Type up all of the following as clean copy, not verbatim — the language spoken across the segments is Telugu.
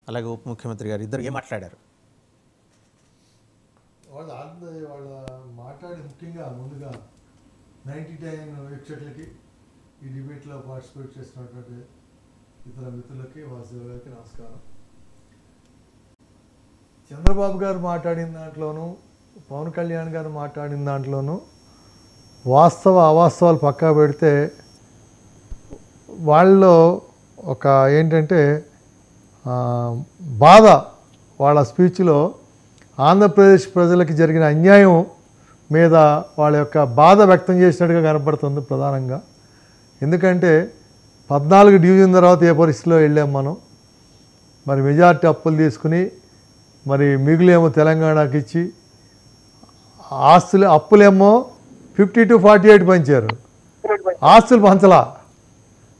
అలాగే ఉప ముఖ్యమంత్రి గారు ఇద్దరు ఏం మాట్లాడారు? వాళ్ళ మాట్లాడి ముఖ్యంగా ముందుగా 99 వెబ్సైట్లకి ఈ డిబేట్లో పార్టిసిపేట్ చేస్తున్నటువంటి ఇతర మిత్రులకి వాసుదేవ్ గారికి నమస్కారం. చంద్రబాబు గారు మాట్లాడిన దాంట్లోనూ పవన్ కళ్యాణ్ గారు మాట్లాడిన దాంట్లోనూ వాస్తవ అవాస్తవాలు పక్కా పెడితే వాళ్ళలో ఒక ఏంటంటే బాధ, వాళ్ళ స్పీచ్లో ఆంధ్రప్రదేశ్ ప్రజలకి జరిగిన అన్యాయం మీద వాళ్ళ యొక్క బాధ వ్యక్తం చేసినట్టుగా కనపడుతుంది ప్రధానంగా. ఎందుకంటే 14 డివిజన్ తర్వాత ఏ పరిస్థితిలో వెళ్ళాం మనం. మరి మెజారిటీ అప్పులు తీసుకుని మరి మిగులేమో తెలంగాణకి ఇచ్చి అప్పులేమో 50 to 48 పంచారు, ఆస్తులు పంచలా.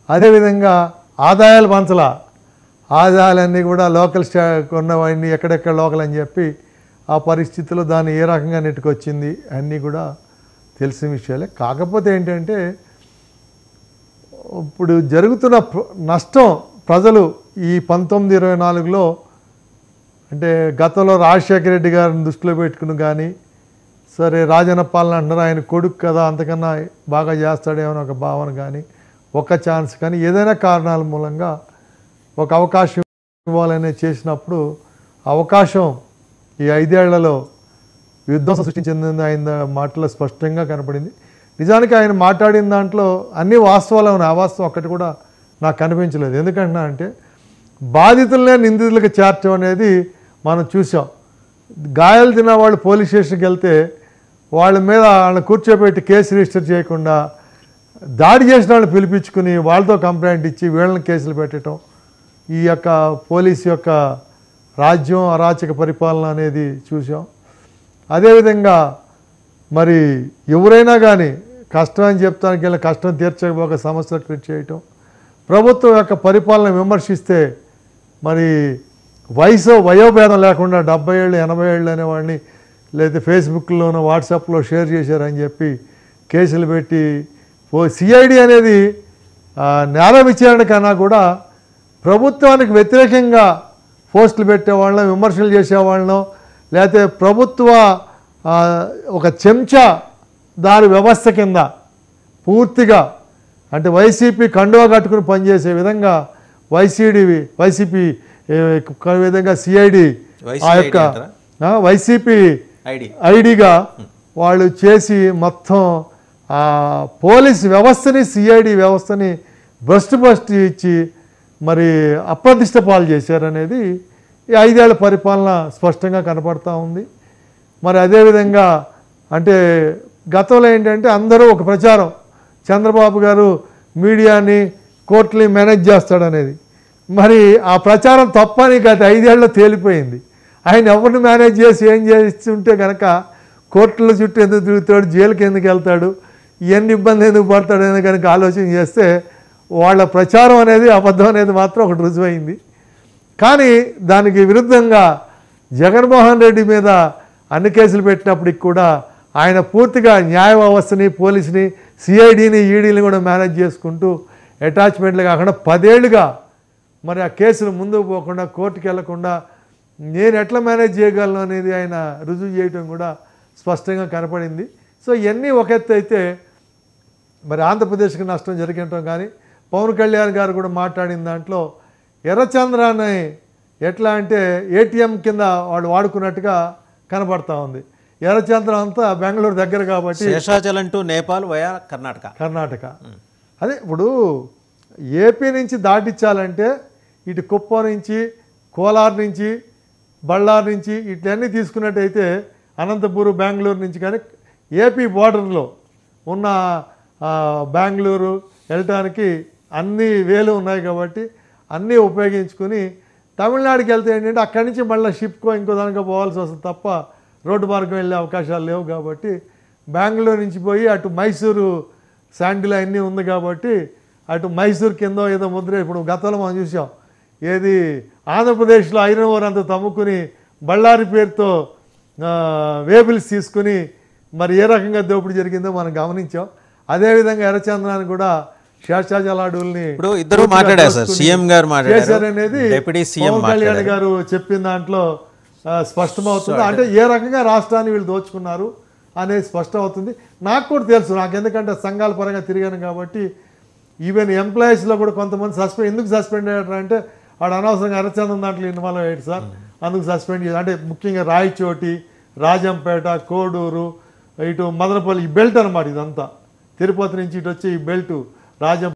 అదేవిధంగా ఆదాయాలు పంచలా. ఆదాయాలన్నీ కూడా లోకల్ ఉన్నవన్నీ ఎక్కడెక్కడ లోకల్ అని చెప్పి ఆ పరిస్థితిలో దాన్ని ఏ రకంగా నెట్టుకొచ్చింది అన్నీ కూడా తెలిసిన విషయాలే. కాకపోతే ఏంటంటే ఇప్పుడు జరుగుతున్న నష్టం ప్రజలు ఈ 1924లో అంటే గతంలో రాజశేఖర రెడ్డి గారిని దృష్టిలో పెట్టుకుని కానీ సరే రాజన్న పాలన అంటున్నారు, ఆయన కొడుకు కదా అంతకన్నా బాగా చేస్తాడేమో ఒక భావన కానీ ఒక ఛాన్స్ కానీ ఏదైనా కారణాల మూలంగా ఒక అవకాశం ఇవ్వాలనే చేసినప్పుడు అవకాశం ఈ 5 ఏళ్లలో విధ్వంసం సృష్టించింది ఆయన మాటలో స్పష్టంగా కనపడింది. నిజానికి ఆయన మాట్లాడిన దాంట్లో అన్ని వాస్తవాలు ఉన్నాయి, అవాస్తవం ఒక్కటి కూడా నాకు కనిపించలేదు. ఎందుకంటున్నా అంటే బాధితులనే నిందితులకు చేర్చడం అనేది మనం చూసాం. గాయాలు తిన్న వాళ్ళు పోలీస్ స్టేషన్కి వెళ్తే వాళ్ళ మీద వాళ్ళని కూర్చోబెట్టి కేసు రిజిస్టర్ చేయకుండా దాడి చేసిన వాళ్ళని పిలిపించుకుని వాళ్ళతో కంప్లైంట్ ఇచ్చి వీళ్ళని కేసులు పెట్టడం, ఈ యొక్క పోలీసు యొక్క రాజ్యం అరాచక పరిపాలన అనేది చూసాం. అదేవిధంగా మరి ఎవరైనా కానీ కష్టం అని చెప్తానికి వెళ్ళి కష్టం తీర్చకపోక సమస్యలు క్రియేట్ చేయటం, ప్రభుత్వం యొక్క పరిపాలన విమర్శిస్తే మరి వయోభేదం లేకుండా 70 ఏళ్ళు 80 ఏళ్ళు అనేవాడిని లేదా ఫేస్బుక్లోనో వాట్సాప్లో షేర్ చేశారని చెప్పి కేసులు పెట్టి సిఐడి అనేది నేర విచారణ కన్నా కూడా ప్రభుత్వానికి వ్యతిరేకంగా పోస్టులు పెట్టేవాళ్ళం, విమర్శలు చేసేవాళ్ళం, లేకపోతే ప్రభుత్వ ఒక చెంచా దారి వ్యవస్థ కింద పూర్తిగా అంటే వైసీపీ కండువా కట్టుకుని పనిచేసే విధంగా వైసీపీ విధంగా సిఐడి ఆ యొక్క వైసీపీ ఐడిగా వాళ్ళు చేసి మొత్తం పోలీస్ వ్యవస్థని సిఐడి వ్యవస్థని బస్ట్ ఇచ్చి మరి అప్రతిష్ట పాలు చేశారనేది ఈ 5 ఏళ్ల పరిపాలన స్పష్టంగా కనపడతా ఉంది. మరి అదేవిధంగా అంటే గతంలో ఏంటంటే అందరూ ఒక ప్రచారం, చంద్రబాబు గారు మీడియాని కోర్టుని మేనేజ్ చేస్తాడనేది. మరి ఆ ప్రచారం తప్పని గత 5 ఏళ్ళలో తేలిపోయింది. ఆయన ఎవరిని మేనేజ్ చేసి ఏం చేస్తుంటే కనుక కోర్టుల చుట్టూ ఎందుకు తిరుగుతాడు, జైలుకి ఎందుకు వెళ్తాడు, ఇవన్నీ ఇబ్బంది ఎందుకు పడతాడు అని కనుక ఆలోచన చేస్తే వాళ్ళ ప్రచారం అనేది అబద్ధం అనేది మాత్రం ఒకటి రుజువైంది. కానీ దానికి విరుద్ధంగా జగన్మోహన్ రెడ్డి మీద అన్ని కేసులు పెట్టినప్పటికి కూడా ఆయన పూర్తిగా న్యాయ వ్యవస్థని పోలీసుని సిఐడిని ఈడీని కూడా మేనేజ్ చేసుకుంటూ అటాచ్మెంట్లు కాకుండా 10 ఏళ్ళుగా మరి ఆ కేసులు ముందుకు పోకుండా కోర్టుకు వెళ్లకుండా నేను ఎట్లా మేనేజ్ చేయగలను అనేది ఆయన రుజువు చేయటం కూడా స్పష్టంగా కనపడింది. సో ఇవన్నీ ఒక ఎత్తు అయితే మరి ఆంధ్రప్రదేశ్కి నష్టం జరిగటం కానీ పవన్ కళ్యాణ్ గారు కూడా మాట్లాడిన దాంట్లో ఎర్రచంద్రాన్ని ఎట్లా అంటే ఏటీఎం కింద వాళ్ళు వాడుకున్నట్టుగా కనపడతా ఉంది. ఎర్రచంద్రం అంతా బెంగళూరు దగ్గర కాబట్టి శేషాచలం టు నేపాల్ వయా కర్ణాటక అదే ఇప్పుడు ఏపీ నుంచి దాటించాలంటే ఇటు కుప్పం నుంచి కోలార్ నుంచి బళ్ళారు నుంచి ఇట్లన్నీ తీసుకున్నట్టయితే అనంతపూర్ బెంగళూరు నుంచి కానీ ఏపీ బోర్డర్లో ఉన్న బెంగళూరు వెళ్ళటానికి అన్ని వేలు ఉన్నాయి కాబట్టి అన్నీ ఉపయోగించుకుని తమిళనాడుకి వెళ్తే ఏంటంటే అక్కడి నుంచి మళ్ళీ షిప్కో ఇంకో దానికో పోవాల్సి వస్తుంది తప్ప రోడ్డు మార్గం వెళ్ళే అవకాశాలు లేవు. కాబట్టి బెంగళూరు నుంచి పోయి అటు మైసూరు శాండిల్ అన్నీ ఉంది కాబట్టి అటు మైసూరు కింద ఏదో ముద్ర ఇప్పుడు గతంలో మనం చూసాం ఏది ఆంధ్రప్రదేశ్లో ఐరన్ ఓర్ అంతా తమ్ముకుని బళ్ళారి పేరుతో వేబిల్స్ తీసుకుని మరి ఏ రకంగా దోపిడీ జరిగిందో మనం గమనించాం. అదేవిధంగా ఎర్రచంద్రాన్ని కూడా శేషాచల అడవుల్ని ఇప్పుడు ఇద్దరు మాట్లాడారు సార్, సీఎం గారు మాట్లాడారు, చేశారనేది డిప్యూటీ సీఎం పవన్ కళ్యాణ్ గారు చెప్పిన దాంట్లో స్పష్టమవుతుంది. అంటే ఏ రకంగా రాష్ట్రాన్ని వీళ్ళు దోచుకున్నారు అనేది స్పష్టం అవుతుంది. నాకు కూడా తెలుసు, నాకు ఎందుకంటే సంఘాల పరంగా తిరిగాను కాబట్టి. ఈవెన్ ఎంప్లాయీస్లో కూడా కొంతమంది ఎందుకు సస్పెండ్ అయ్యారు అంటే వాడు అనవసరంగా అరచందం దాంట్లో ఇన్వాల్వ్ అయ్యాడు సార్, అందుకు సస్పెండ్ చేయాలి. అంటే ముఖ్యంగా రాయచోటి, రాజంపేట, కోడూరు, ఇటు మదనపల్లి, ఈ బెల్ట్ అనమాట ఇదంతా. తిరుపతి నుంచి ఇటు వచ్చి ఈ బెల్ట్ రాజం